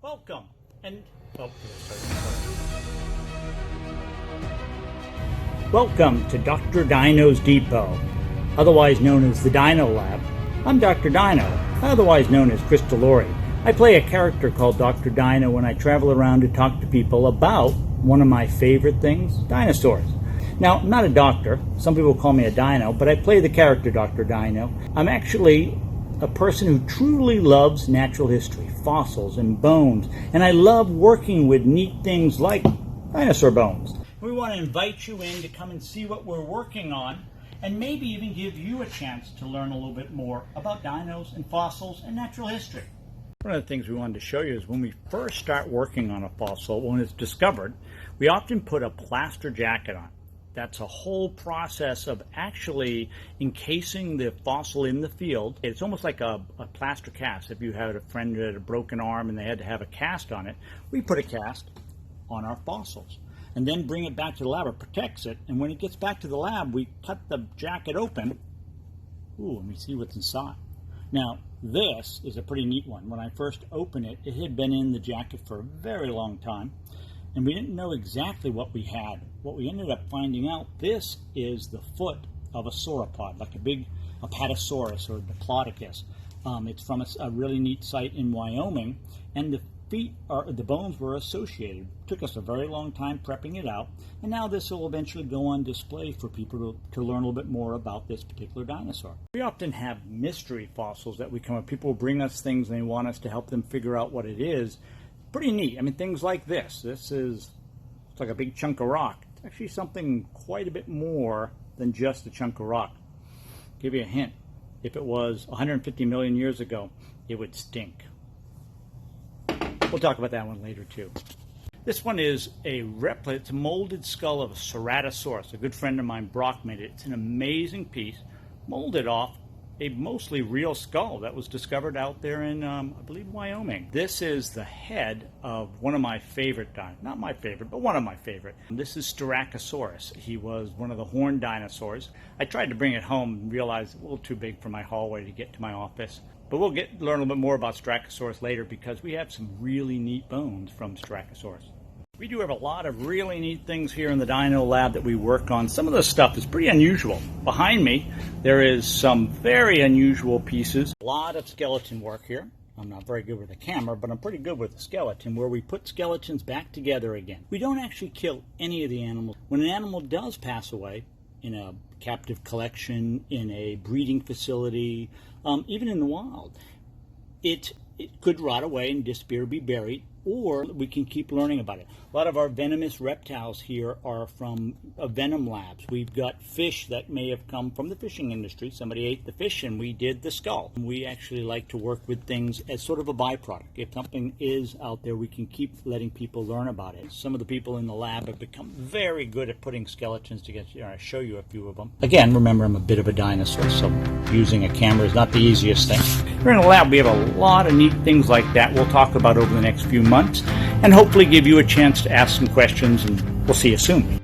Welcome, and welcome to Dr. Dino's Depot, otherwise known as the Dino Lab. I'm Dr. Dino, otherwise known as Chris Delorey. I play a character called Dr. Dino when I travel around to talk to people about one of my favorite things, dinosaurs. Now, I'm not a doctor. Some people call me a dino, but I play the character Dr. Dino. I'm actually a person who truly loves natural history, fossils and bones, and I love working with neat things like dinosaur bones. We want to invite you in to come and see what we're working on, and maybe even give you a chance to learn a little bit more about dinos and fossils and natural history. One of the things we wanted to show you is when we first start working on a fossil, when it's discovered, we often put a plaster jacket on. That's a whole process of actually encasing the fossil in the field. It's almost like a plaster cast. If you had a friend who had a broken arm and they had to have a cast on it, we put a cast on our fossils and then bring it back to the lab. It protects it, and when it gets back to the lab, we cut the jacket open. Ooh, and we see what's inside. Now, this is a pretty neat one. When I first opened it, it had been in the jacket for a very long time, and we didn't know exactly what we had. What we ended up finding out, this is the foot of a sauropod, like a Apatosaurus or Diplodocus. It's from a really neat site in Wyoming, and the bones were associated. It took us a very long time prepping it out, and now this will eventually go on display for people to learn a little bit more about this particular dinosaur. We often have mystery fossils that we come up. People bring us things and they want us to help them figure out what it is. Pretty neat. I mean, things like this. It's like a big chunk of rock. It's actually something quite a bit more than just a chunk of rock. Give you a hint. If it was 150 million years ago, it would stink. We'll talk about that one later too. This one is a replica. It's a molded skull of a Ceratosaurus. A good friend of mine, Brock, made it. It's an amazing piece, molded off a mostly real skull that was discovered out there in, I believe, Wyoming. This is the head of one of my favorite dinosaurs. Not my favorite, but one of my favorite. This is Styracosaurus. He was one of the horned dinosaurs. I tried to bring it home and realized it's a little too big for my hallway to get to my office. But we'll learn a little bit more about Styracosaurus later, because we have some really neat bones from Styracosaurus. We do have a lot of really neat things here in the Dino Lab that we work on. Some of the stuff is pretty unusual. Behind me, there is some very unusual pieces. A lot of skeleton work here. I'm not very good with the camera, but I'm pretty good with the skeleton, where we put skeletons back together again. We don't actually kill any of the animals. When an animal does pass away, in a captive collection, in a breeding facility, even in the wild, it could rot away and disappear, be buried, or we can keep learning about it. A lot of our venomous reptiles here are from venom labs. We've got fish that may have come from the fishing industry. Somebody ate the fish and we did the skull. We actually like to work with things as sort of a byproduct. If something is out there, we can keep letting people learn about it. Some of the people in the lab have become very good at putting skeletons together. I'll show you a few of them. Again, remember, I'm a bit of a dinosaur, so using a camera is not the easiest thing. Here in the lab, we have a lot of neat things like that we'll talk about over the next few months, and hopefully give you a chance to ask some questions, and we'll see you soon.